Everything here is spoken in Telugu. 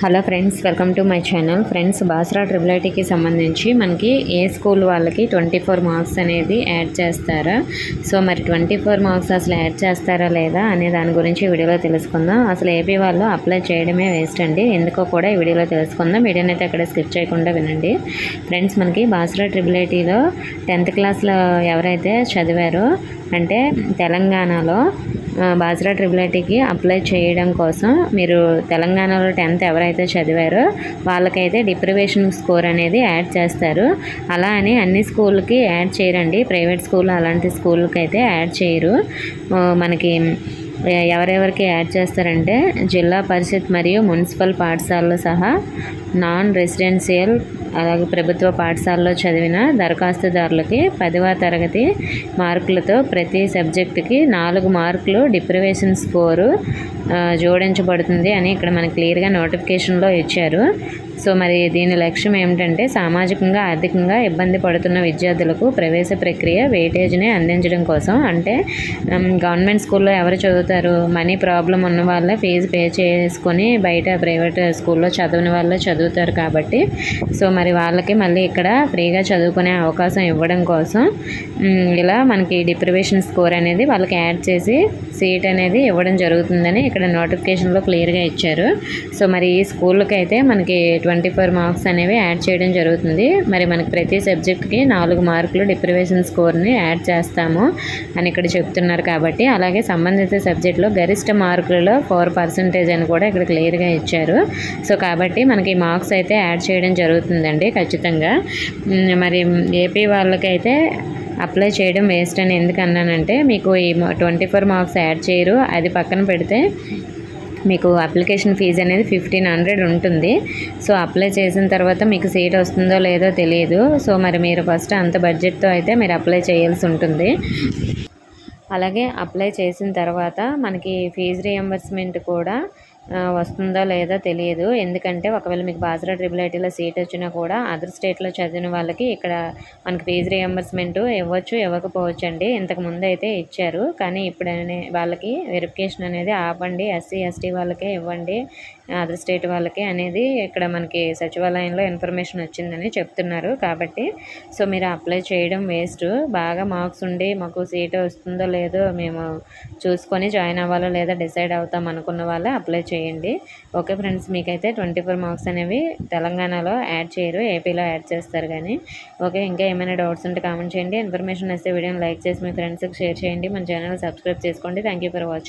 Hello friends, welcome to my channel. Friends, Basara triple ఐటీకి సంబంధించి మనకి ఏ స్కూల్ వాళ్ళకి 24 మార్క్స్ అనేది యాడ్ చేస్తారా? సో మరి 24 మార్క్స్ అసలు యాడ్ చేస్తారా లేదా అనే దాని గురించి వీడియోలో తెలుసుకుందాం. అసలు ఏపీ వాళ్ళు అప్లై చేయడమే వేస్ట్ అండి, ఎందుకో కూడా ఈ వీడియోలో తెలుసుకుందాం. వీడియోని అయితే అక్కడ స్కిప్ చేయకుండా వినండి. ఫ్రెండ్స్, మనకి బాసరా ట్రిపుల్ ఐటీలో 10th క్లాస్లో ఎవరైతే చదివారో అంటే తెలంగాణలో బాసరా ట్రిపుల్ ఐటీకి అప్లై చేయడం కోసం మీరు తెలంగాణలో 10th ఎవరైతే చదివారో వాళ్ళకైతే డిప్రివేషన్ స్కోర్ అనేది యాడ్ చేస్తారు. అలా అని అన్ని స్కూల్కి యాడ్ చేయరండి, ప్రైవేట్ స్కూల్ అలాంటి స్కూల్కి అయితే యాడ్ చేయరు. మనకి ఎవరెవరికి యాడ్ చేస్తారంటే జిల్లా పరిషత్ మరియు మున్సిపల్ పాఠశాలలు సహా నాన్ రెసిడెన్షియల్ అలాగే ప్రభుత్వ పాఠశాలలో చదివిన దరఖాస్తుదారులకి 10వ తరగతి మార్కులతో ప్రతి సబ్జెక్టుకి 4 మార్కులు డిప్రివేషన్ స్కోరు జోడించబడుతుంది అని ఇక్కడ మనకి క్లియర్గా నోటిఫికేషన్లో ఇచ్చారు. సో మరి దీని లక్ష్యం ఏమిటంటే సామాజికంగా ఆర్థికంగా ఇబ్బంది పడుతున్న విద్యార్థులకు ప్రవేశ ప్రక్రియ వెయిటేజ్ని అందించడం కోసం. అంటే గవర్నమెంట్ స్కూల్లో ఎవరు చదువుతారు, మనీ ప్రాబ్లం ఉన్న వాళ్ళే ఫీజు పే చేసుకొని బయట ప్రైవేట్ స్కూల్లో చదవని వాళ్ళే చదువుతారు కాబట్టి సో మరి వాళ్ళకి మళ్ళీ ఇక్కడ ఫ్రీగా చదువుకునే అవకాశం ఇవ్వడం కోసం ఇలా మనకి డిప్రివేషన్ స్కోర్ అనేది వాళ్ళకి యాడ్ చేసి సీట్ అనేది ఇవ్వడం జరుగుతుందని ఇక్కడ నోటిఫికేషన్లో క్లియర్గా ఇచ్చారు. సో మరి ఈ స్కూళ్ళకి అయితే మనకి 24 మార్క్స్ అనేవి యాడ్ చేయడం జరుగుతుంది. మరి మనకి ప్రతి సబ్జెక్ట్కి 4 మార్కులు డిప్రివేషన్ స్కోర్ని యాడ్ చేస్తాము అని ఇక్కడ చెప్తున్నారు. కాబట్టి అలాగే సంబంధిత సబ్జెక్టులో గరిష్ట మార్కులలో 4% అని కూడా ఇక్కడ క్లియర్గా ఇచ్చారు. సో కాబట్టి మనకి మార్క్స్ అయితే యాడ్ చేయడం జరుగుతుందండి ఖచ్చితంగా. మరి ఏపీ వాళ్ళకైతే అప్లై చేయడం వేస్ట్ అని ఎందుకన్నానంటే మీకు ఈ 24 మార్క్స్ యాడ్ చేయరు, అది పక్కన పెడితే మీకు అప్లికేషన్ ఫీజు అనేది 1500 ఉంటుంది. సో అప్లై చేసిన తర్వాత మీకు సీట్ వస్తుందో లేదో తెలియదు. సో మరి మీరు ఫస్ట్ అంత బడ్జెట్తో అయితే మీరు అప్లై చేయాల్సి ఉంటుంది. అలాగే అప్లై చేసిన తర్వాత మనకి ఫీజు రియంబర్స్మెంట్ కూడా వస్తుందో లేదో తెలియదు. ఎందుకంటే ఒకవేళ మీకు బాసరా ట్రిపుల్ ఐటీలో సీట్ వచ్చినా కూడా అదర్ స్టేట్లో చదివిన వాళ్ళకి ఇక్కడ మనకి ఫీజు రియంబర్స్మెంట్ ఇవ్వచ్చు, ఇవ్వకపోవచ్చు అండి. ఇంతకుముందు అయితే ఇచ్చారు, కానీ ఇప్పుడు వాళ్ళకి వెరిఫికేషన్ అనేది ఆపండి, ఎస్సీ ఎస్టీ వాళ్ళకే ఇవ్వండి, అదర్ స్టేట్ వాళ్ళకి అనేది ఇక్కడ మనకి సచివాలయంలో ఇన్ఫర్మేషన్ వచ్చిందని చెప్తున్నారు. కాబట్టి సో మీరు అప్లై చేయడం వేస్ట్. బాగా మార్క్స్ ఉండి మాకు సీట్ వస్తుందో లేదో మేము చూసుకొని జాయిన్ అవ్వాలో లేదా డిసైడ్ అవుతాం అనుకున్న వాళ్ళే అప్లై చేయండి. ఓకే ఫ్రెండ్స్, మీకైతే 24 మార్క్స్ అనేవి తెలంగాణలో యాడ్ చేయరు, ఏపీలో యాడ్ చేస్తారు కానీ. ఓకే, ఇంకా ఏమైనా డౌట్స్ ఉంటే కామెంట్ చేయండి. ఇన్ఫర్మేషన్ వస్తే వీడియోని లైక్ చేసి మీ ఫ్రెండ్స్కి షేర్ చేయండి. మన ఛానల్ సబ్స్క్రైబ్ చేసుకోండి. Thank you for watching.